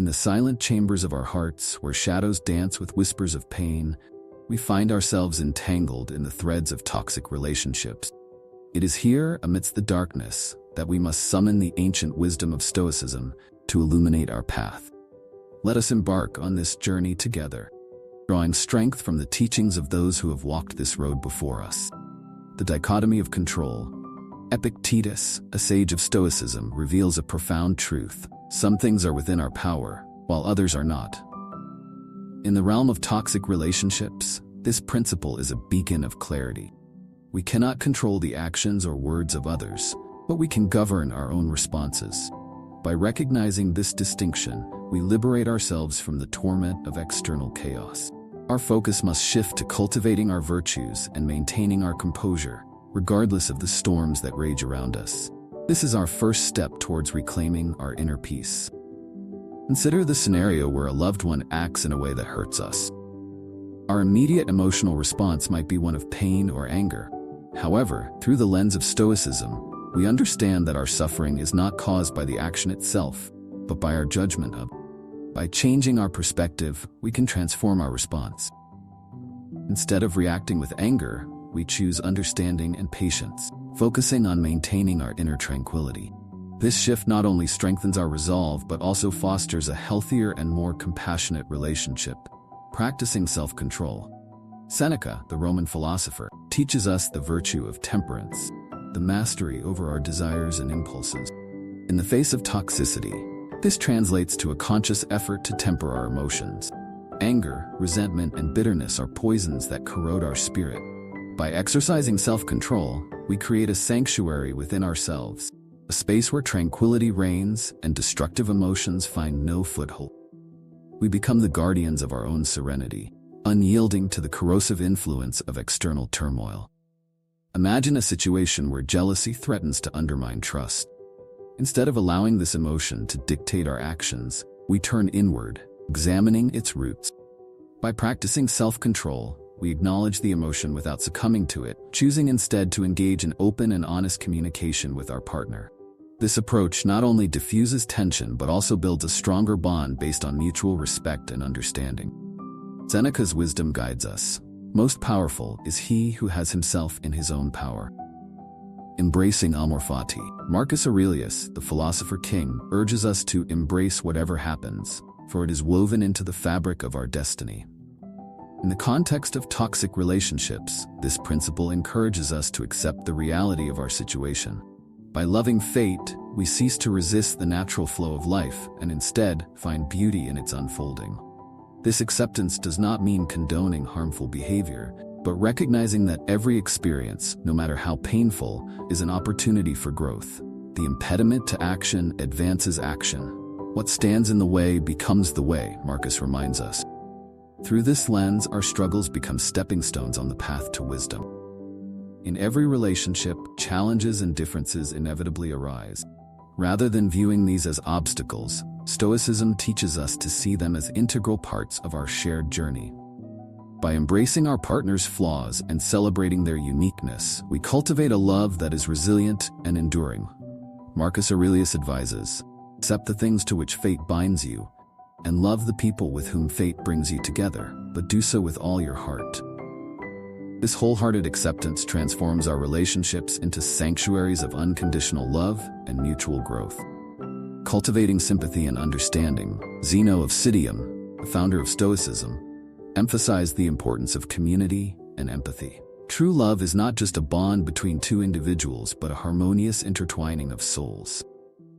In the silent chambers of our hearts, where shadows dance with whispers of pain, we find ourselves entangled in the threads of toxic relationships. It is here, amidst the darkness, that we must summon the ancient wisdom of Stoicism to illuminate our path. Let us embark on this journey together, drawing strength from the teachings of those who have walked this road before us. The Dichotomy of Control. Epictetus, a sage of Stoicism, reveals a profound truth. Some things are within our power, while others are not. In the realm of toxic relationships, this principle is a beacon of clarity. We cannot control the actions or words of others, but we can govern our own responses. By recognizing this distinction, we liberate ourselves from the torment of external chaos. Our focus must shift to cultivating our virtues and maintaining our composure, regardless of the storms that rage around us. This is our first step towards reclaiming our inner peace. Consider the scenario where a loved one acts in a way that hurts us. Our immediate emotional response might be one of pain or anger. However, through the lens of Stoicism, we understand that our suffering is not caused by the action itself, but by our judgment of it. By changing our perspective, we can transform our response. Instead of reacting with anger, we choose understanding and patience, focusing on maintaining our inner tranquility. This shift not only strengthens our resolve but also fosters a healthier and more compassionate relationship. Practicing self-control. Seneca, the Roman philosopher, teaches us the virtue of temperance, the mastery over our desires and impulses. In the face of toxicity, this translates to a conscious effort to temper our emotions. Anger, resentment, and bitterness are poisons that corrode our spirit. By exercising self-control, we create a sanctuary within ourselves, a space where tranquility reigns and destructive emotions find no foothold. We become the guardians of our own serenity, unyielding to the corrosive influence of external turmoil. Imagine a situation where jealousy threatens to undermine trust. Instead of allowing this emotion to dictate our actions, we turn inward, examining its roots. By practicing self-control, we acknowledge the emotion without succumbing to it, choosing instead to engage in open and honest communication with our partner. This approach not only diffuses tension but also builds a stronger bond based on mutual respect and understanding. Seneca's wisdom guides us. Most powerful is he who has himself in his own power. Embracing Amor Fati. Marcus Aurelius, the philosopher king, urges us to embrace whatever happens, for it is woven into the fabric of our destiny. In the context of toxic relationships, this principle encourages us to accept the reality of our situation. By loving fate, we cease to resist the natural flow of life and instead find beauty in its unfolding. This acceptance does not mean condoning harmful behavior, but recognizing that every experience, no matter how painful, is an opportunity for growth. The impediment to action advances action. What stands in the way becomes the way, Marcus reminds us. Through this lens, our struggles become stepping stones on the path to wisdom. In every relationship, challenges and differences inevitably arise. Rather than viewing these as obstacles, Stoicism teaches us to see them as integral parts of our shared journey. By embracing our partner's flaws and celebrating their uniqueness, we cultivate a love that is resilient and enduring. Marcus Aurelius advises, accept the things to which fate binds you, and love the people with whom fate brings you together, but do so with all your heart. This wholehearted acceptance transforms our relationships into sanctuaries of unconditional love and mutual growth. Cultivating sympathy and understanding. Zeno of Citium, the founder of Stoicism, emphasized the importance of community and empathy. True love is not just a bond between two individuals, but a harmonious intertwining of souls.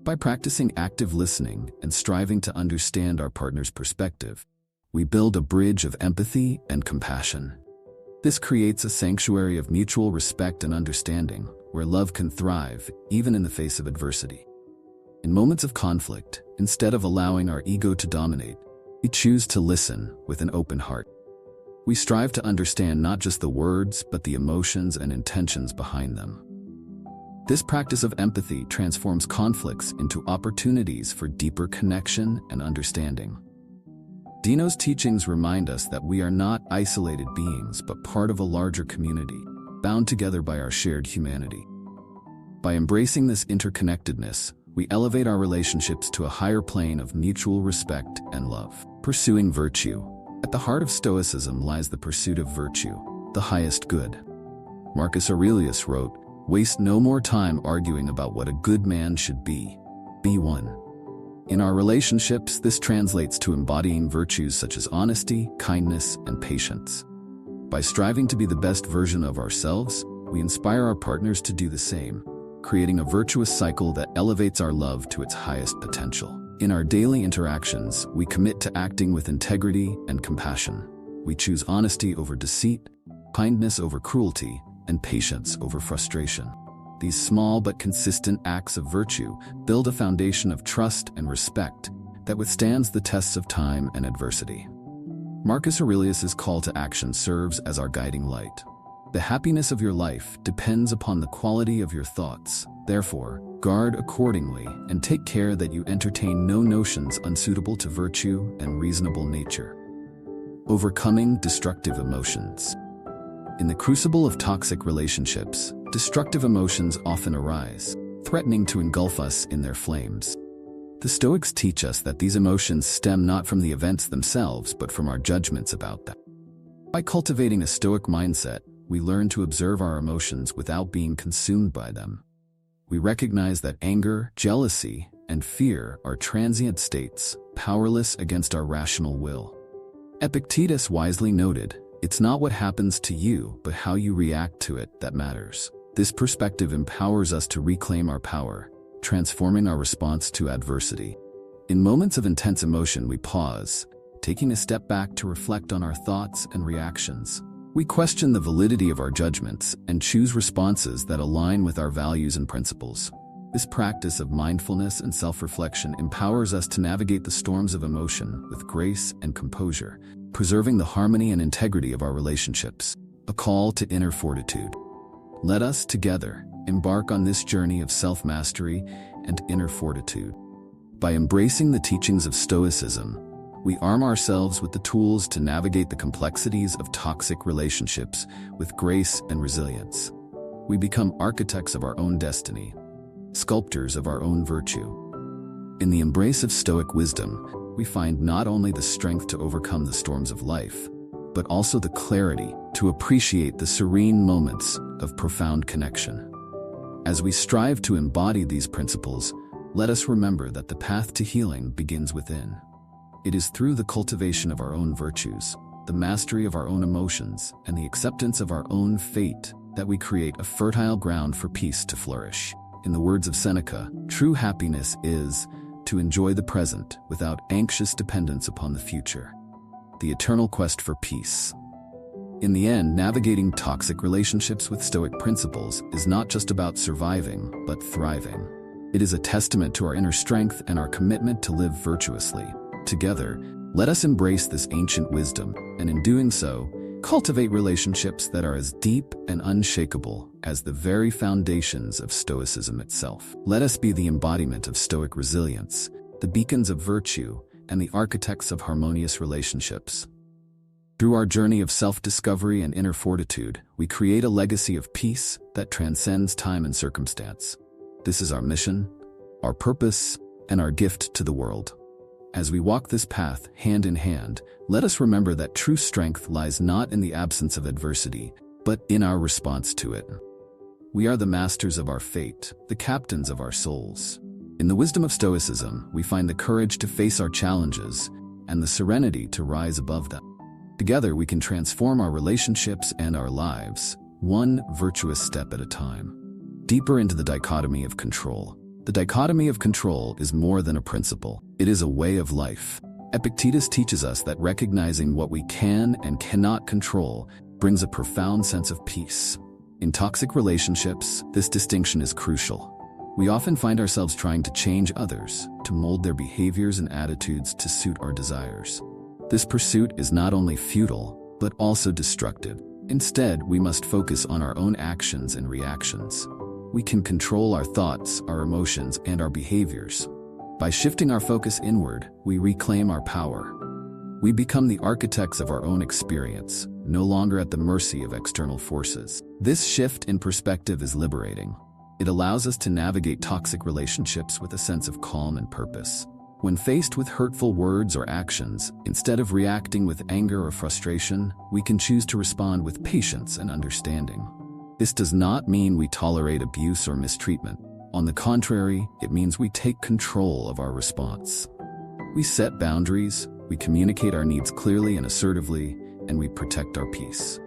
By practicing active listening and striving to understand our partner's perspective, we build a bridge of empathy and compassion. This creates a sanctuary of mutual respect and understanding, where love can thrive, even in the face of adversity. In moments of conflict, instead of allowing our ego to dominate, we choose to listen with an open heart. We strive to understand not just the words, but the emotions and intentions behind them. This practice of empathy transforms conflicts into opportunities for deeper connection and understanding. Zeno's teachings remind us that we are not isolated beings, but part of a larger community, bound together by our shared humanity. By embracing this interconnectedness, we elevate our relationships to a higher plane of mutual respect and love. Pursuing virtue. At the heart of Stoicism lies the pursuit of virtue, the highest good. Marcus Aurelius wrote, "Waste no more time arguing about what a good man should be. Be one." In our relationships, this translates to embodying virtues such as honesty, kindness, and patience. By striving to be the best version of ourselves, we inspire our partners to do the same, creating a virtuous cycle that elevates our love to its highest potential. In our daily interactions, we commit to acting with integrity and compassion. We choose honesty over deceit, kindness over cruelty, and patience over frustration. These small but consistent acts of virtue build a foundation of trust and respect that withstands the tests of time and adversity. Marcus Aurelius's call to action serves as our guiding light. The happiness of your life depends upon the quality of your thoughts. Therefore, guard accordingly and take care that you entertain no notions unsuitable to virtue and reasonable nature. Overcoming destructive emotions. In the crucible of toxic relationships, destructive emotions often arise, threatening to engulf us in their flames. The Stoics teach us that these emotions stem not from the events themselves, but from our judgments about them. By cultivating a Stoic mindset, we learn to observe our emotions without being consumed by them. We recognize that anger, jealousy, and fear are transient states, powerless against our rational will. Epictetus wisely noted, "It's not what happens to you, but how you react to it that matters." This perspective empowers us to reclaim our power, transforming our response to adversity. In moments of intense emotion, we pause, taking a step back to reflect on our thoughts and reactions. We question the validity of our judgments and choose responses that align with our values and principles. This practice of mindfulness and self-reflection empowers us to navigate the storms of emotion with grace and composure, preserving the harmony and integrity of our relationships. A call to inner fortitude. Let us, together, embark on this journey of self-mastery and inner fortitude. By embracing the teachings of Stoicism, we arm ourselves with the tools to navigate the complexities of toxic relationships with grace and resilience. We become architects of our own destiny, sculptors of our own virtue. In the embrace of Stoic wisdom, we find not only the strength to overcome the storms of life, but also the clarity to appreciate the serene moments of profound connection. As we strive to embody these principles, let us remember that the path to healing begins within. It is through the cultivation of our own virtues, the mastery of our own emotions, and the acceptance of our own fate that we create a fertile ground for peace to flourish. In the words of Seneca, true happiness is to enjoy the present without anxious dependence upon the future. The eternal quest for peace. In the end, navigating toxic relationships with Stoic principles is not just about surviving, but thriving. It is a testament to our inner strength and our commitment to live virtuously. Together, let us embrace this ancient wisdom, and in doing so, cultivate relationships that are as deep and unshakable as the very foundations of Stoicism itself. Let us be the embodiment of Stoic resilience, the beacons of virtue, and the architects of harmonious relationships. Through our journey of self-discovery and inner fortitude, we create a legacy of peace that transcends time and circumstance. This is our mission, our purpose, and our gift to the world. As we walk this path hand in hand, let us remember that true strength lies not in the absence of adversity, but in our response to it. We are the masters of our fate, the captains of our souls. In the wisdom of Stoicism, we find the courage to face our challenges and the serenity to rise above them. Together, we can transform our relationships and our lives, one virtuous step at a time. Deeper into the dichotomy of control. The dichotomy of control is more than a principle. It is a way of life. Epictetus teaches us that recognizing what we can and cannot control brings a profound sense of peace. In toxic relationships, this distinction is crucial. We often find ourselves trying to change others, to mold their behaviors and attitudes to suit our desires. This pursuit is not only futile, but also destructive. Instead, we must focus on our own actions and reactions. We can control our thoughts, our emotions, and our behaviors. By shifting our focus inward, we reclaim our power. We become the architects of our own experience, no longer at the mercy of external forces. This shift in perspective is liberating. It allows us to navigate toxic relationships with a sense of calm and purpose. When faced with hurtful words or actions, instead of reacting with anger or frustration, we can choose to respond with patience and understanding. This does not mean we tolerate abuse or mistreatment. On the contrary, it means we take control of our response. We set boundaries, we communicate our needs clearly and assertively, and we protect our peace.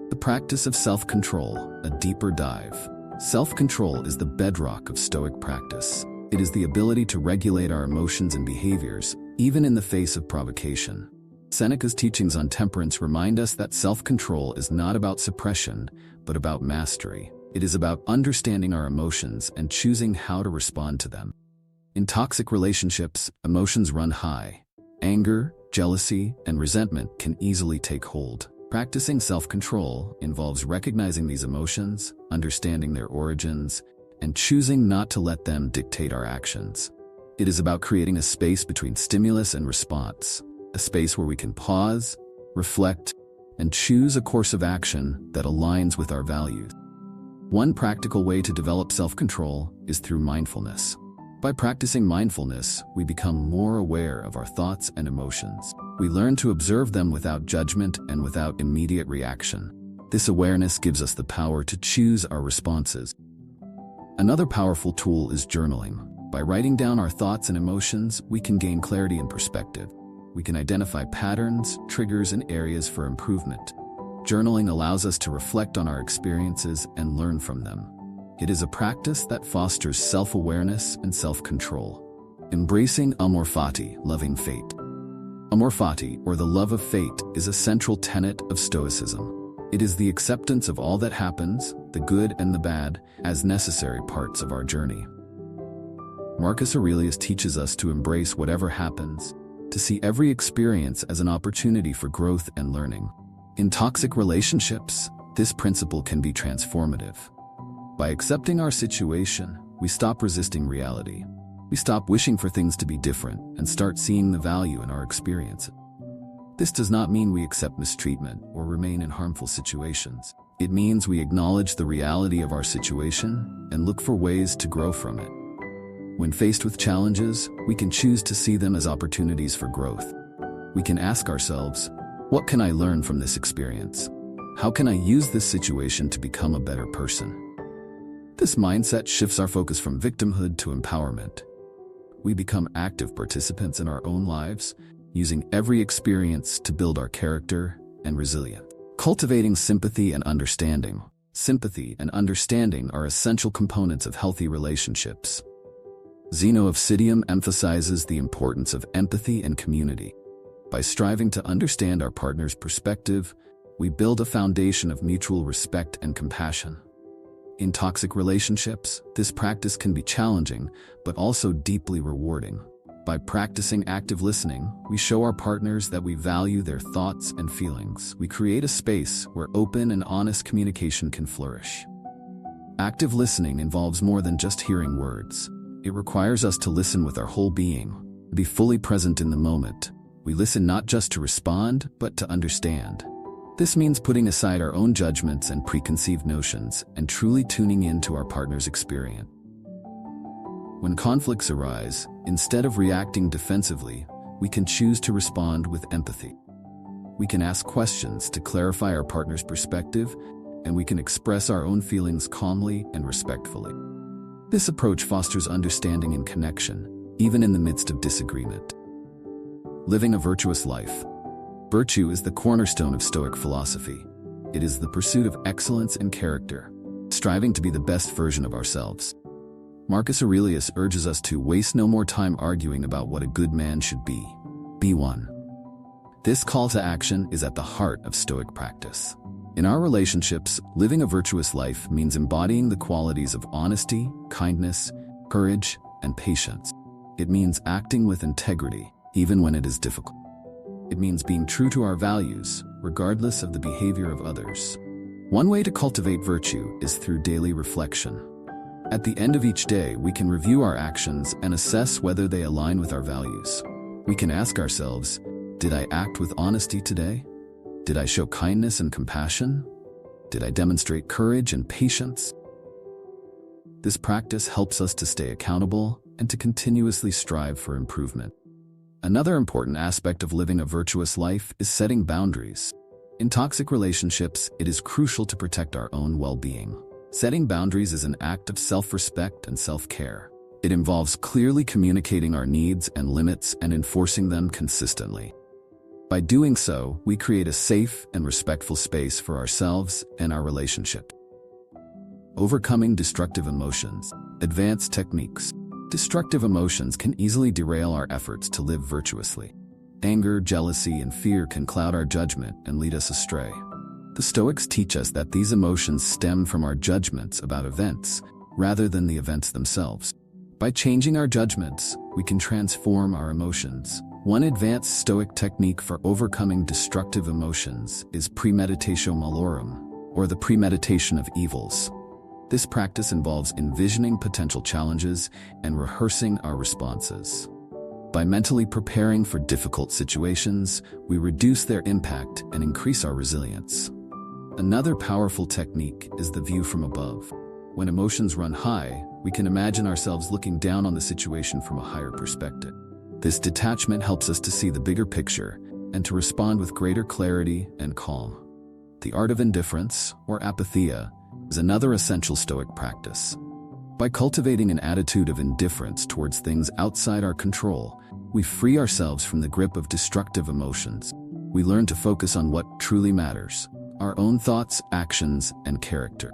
The practice of self-control, a deeper dive. Self-control is the bedrock of Stoic practice. It is the ability to regulate our emotions and behaviors, even in the face of provocation. Seneca's teachings on temperance remind us that self-control is not about suppression, but about mastery. It is about understanding our emotions and choosing how to respond to them. In toxic relationships, emotions run high. Anger, jealousy, and resentment can easily take hold. Practicing self-control involves recognizing these emotions, understanding their origins, and choosing not to let them dictate our actions. It is about creating a space between stimulus and response, a space where we can pause, reflect, and choose a course of action that aligns with our values. One practical way to develop self-control is through mindfulness. By practicing mindfulness, we become more aware of our thoughts and emotions. We learn to observe them without judgment and without immediate reaction. This awareness gives us the power to choose our responses. Another powerful tool is journaling. By writing down our thoughts and emotions, we can gain clarity and perspective. We can identify patterns, triggers, and areas for improvement. Journaling allows us to reflect on our experiences and learn from them. It is a practice that fosters self-awareness and self-control. Embracing Amor Fati, loving fate. Amor Fati, or the love of fate, is a central tenet of Stoicism. It is the acceptance of all that happens, the good and the bad, as necessary parts of our journey. Marcus Aurelius teaches us to embrace whatever happens, to see every experience as an opportunity for growth and learning. In toxic relationships, this principle can be transformative. By accepting our situation, we stop resisting reality. We stop wishing for things to be different and start seeing the value in our experience. This does not mean we accept mistreatment or remain in harmful situations. It means we acknowledge the reality of our situation and look for ways to grow from it. When faced with challenges, we can choose to see them as opportunities for growth. We can ask ourselves, what can I learn from this experience? How can I use this situation to become a better person? This mindset shifts our focus from victimhood to empowerment. We become active participants in our own lives, using every experience to build our character and resilience. Cultivating sympathy and understanding. Sympathy and understanding are essential components of healthy relationships. Zeno of Citium emphasizes the importance of empathy and community. By striving to understand our partner's perspective, we build a foundation of mutual respect and compassion. In toxic relationships, this practice can be challenging, but also deeply rewarding. By practicing active listening, we show our partners that we value their thoughts and feelings. We create a space where open and honest communication can flourish. Active listening involves more than just hearing words. It requires us to listen with our whole being, to be fully present in the moment. We listen not just to respond, but to understand. This means putting aside our own judgments and preconceived notions and truly tuning in to our partner's experience. When conflicts arise, instead of reacting defensively, we can choose to respond with empathy. We can ask questions to clarify our partner's perspective, and we can express our own feelings calmly and respectfully. This approach fosters understanding and connection, even in the midst of disagreement. Living a virtuous life. Virtue is the cornerstone of Stoic philosophy. It is the pursuit of excellence in character, striving to be the best version of ourselves. Marcus Aurelius urges us to waste no more time arguing about what a good man should be. Be one. This call to action is at the heart of Stoic practice. In our relationships, living a virtuous life means embodying the qualities of honesty, kindness, courage, and patience. It means acting with integrity, even when it is difficult. It means being true to our values, regardless of the behavior of others. One way to cultivate virtue is through daily reflection. At the end of each day, we can review our actions and assess whether they align with our values. We can ask ourselves, did I act with honesty today? Did I show kindness and compassion? Did I demonstrate courage and patience? This practice helps us to stay accountable and to continuously strive for improvement. Another important aspect of living a virtuous life is setting boundaries. In toxic relationships, it is crucial to protect our own well-being. Setting boundaries is an act of self-respect and self-care. It involves clearly communicating our needs and limits and enforcing them consistently. By doing so, we create a safe and respectful space for ourselves and our relationship. Overcoming destructive emotions. Advanced techniques. Destructive emotions can easily derail our efforts to live virtuously. Anger, jealousy, and fear can cloud our judgment and lead us astray. The Stoics teach us that these emotions stem from our judgments about events, rather than the events themselves. By changing our judgments, we can transform our emotions. One advanced Stoic technique for overcoming destructive emotions is premeditatio malorum, or the premeditation of evils. This practice involves envisioning potential challenges and rehearsing our responses. By mentally preparing for difficult situations, we reduce their impact and increase our resilience. Another powerful technique is the view from above. When emotions run high, we can imagine ourselves looking down on the situation from a higher perspective. This detachment helps us to see the bigger picture and to respond with greater clarity and calm. The art of indifference, or apatheia, is another essential Stoic practice. By cultivating an attitude of indifference towards things outside our control, we free ourselves from the grip of destructive emotions. We learn to focus on what truly matters: our own thoughts, actions, and character.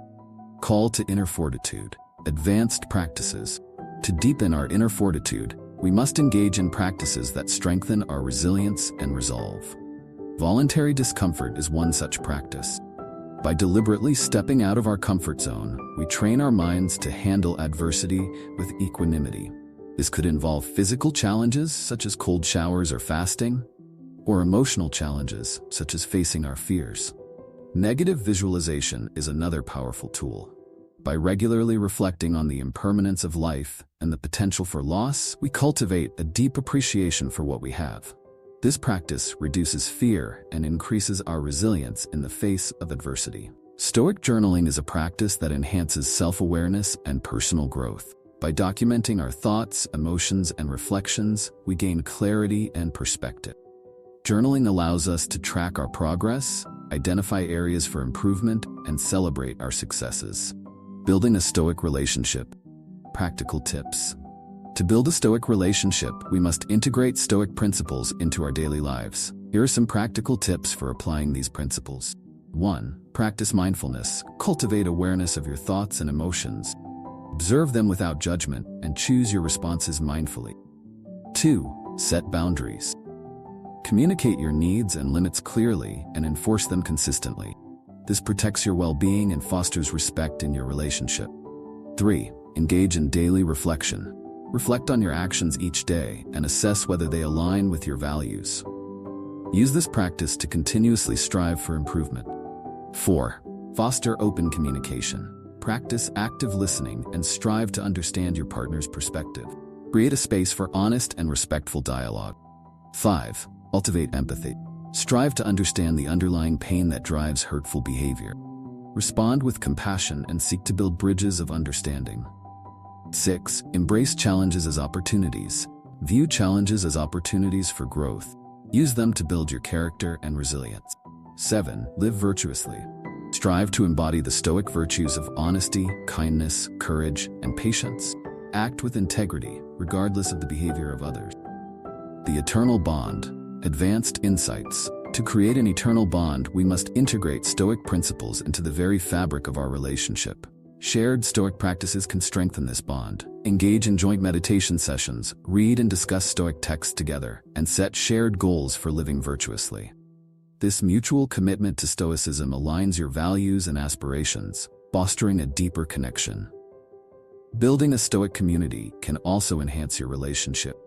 Call to inner fortitude. Advanced practices. To deepen our inner fortitude, we must engage in practices that strengthen our resilience and resolve. Voluntary discomfort is one such practice. By deliberately stepping out of our comfort zone, we train our minds to handle adversity with equanimity. This could involve physical challenges, such as cold showers or fasting, or emotional challenges, such as facing our fears. Negative visualization is another powerful tool. By regularly reflecting on the impermanence of life and the potential for loss, we cultivate a deep appreciation for what we have. This practice reduces fear and increases our resilience in the face of adversity. Stoic journaling is a practice that enhances self-awareness and personal growth. By documenting our thoughts, emotions, and reflections, we gain clarity and perspective. Journaling allows us to track our progress, identify areas for improvement, and celebrate our successes. Building a Stoic relationship. Practical tips. To build a Stoic relationship, we must integrate Stoic principles into our daily lives. Here are some practical tips for applying these principles. 1. Practice mindfulness. Cultivate awareness of your thoughts and emotions. Observe them without judgment and choose your responses mindfully. 2. Set boundaries. Communicate your needs and limits clearly and enforce them consistently. This protects your well-being and fosters respect in your relationship. 3. Engage in daily reflection. Reflect on your actions each day and assess whether they align with your values. Use this practice to continuously strive for improvement. 4. Foster open communication. Practice active listening and strive to understand your partner's perspective. Create a space for honest and respectful dialogue. 5. Cultivate empathy. Strive to understand the underlying pain that drives hurtful behavior. Respond with compassion and seek to build bridges of understanding. 6. Embrace challenges as opportunities. View challenges as opportunities for growth. Use them to build your character and resilience. 7. Live virtuously. Strive to embody the Stoic virtues of honesty, kindness, courage, and patience. Act with integrity, regardless of the behavior of others. The eternal bond. Advanced insights. To create an eternal bond, we must integrate Stoic principles into the very fabric of our relationship. Shared Stoic practices can strengthen this bond. Engage in joint meditation sessions, read and discuss Stoic texts together, and set shared goals for living virtuously. This mutual commitment to Stoicism aligns your values and aspirations, fostering a deeper connection. Building a Stoic community can also enhance your relationship.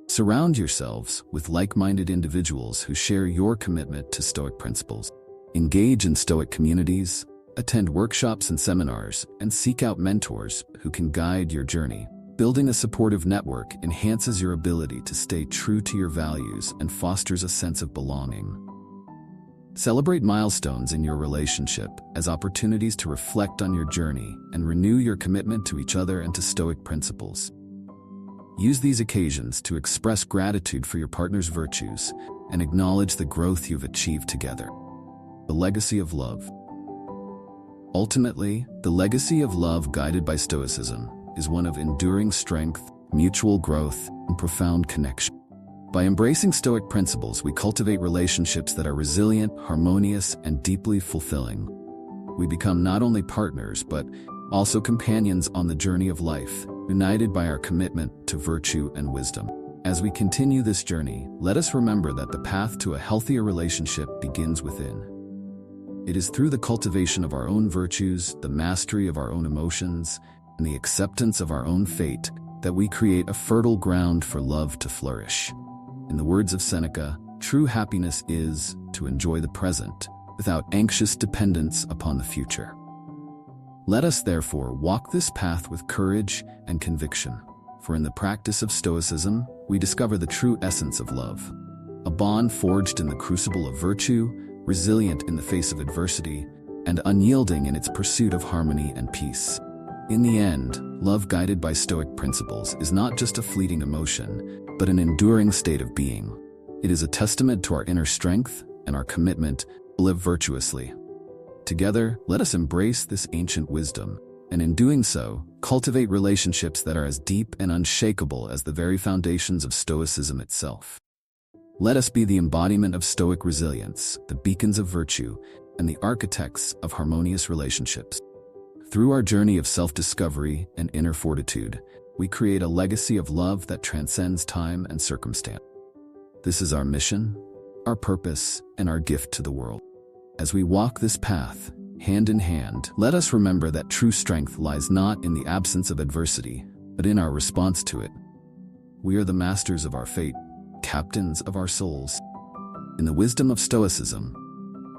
Surround yourselves with like-minded individuals who share your commitment to Stoic principles. Engage in Stoic communities, attend workshops and seminars, and seek out mentors who can guide your journey. Building a supportive network enhances your ability to stay true to your values and fosters a sense of belonging. Celebrate milestones in your relationship as opportunities to reflect on your journey and renew your commitment to each other and to Stoic principles. Use these occasions to express gratitude for your partner's virtues and acknowledge the growth you've achieved together. The legacy of love. Ultimately, the legacy of love guided by Stoicism is one of enduring strength, mutual growth, and profound connection. By embracing Stoic principles, we cultivate relationships that are resilient, harmonious, and deeply fulfilling. We become not only partners, but also companions on the journey of life, united by our commitment to virtue and wisdom. As we continue this journey, let us remember that the path to a healthier relationship begins within. It is through the cultivation of our own virtues, the mastery of our own emotions, and the acceptance of our own fate that we create a fertile ground for love to flourish. In the words of Seneca, true happiness is to enjoy the present without anxious dependence upon the future. Let us therefore walk this path with courage and conviction, for in the practice of Stoicism, we discover the true essence of love, a bond forged in the crucible of virtue, resilient in the face of adversity, and unyielding in its pursuit of harmony and peace. In the end, love guided by Stoic principles is not just a fleeting emotion, but an enduring state of being. It is a testament to our inner strength and our commitment to live virtuously. Together, let us embrace this ancient wisdom, and in doing so, cultivate relationships that are as deep and unshakable as the very foundations of Stoicism itself. Let us be the embodiment of Stoic resilience, the beacons of virtue, and the architects of harmonious relationships. Through our journey of self-discovery and inner fortitude, we create a legacy of love that transcends time and circumstance. This is our mission, our purpose, and our gift to the world. As we walk this path, hand in hand, let us remember that true strength lies not in the absence of adversity, but in our response to it. We are the masters of our fate, captains of our souls. In the wisdom of Stoicism,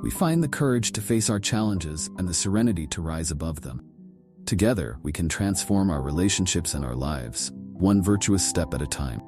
we find the courage to face our challenges and the serenity to rise above them. Together, we can transform our relationships and our lives, one virtuous step at a time.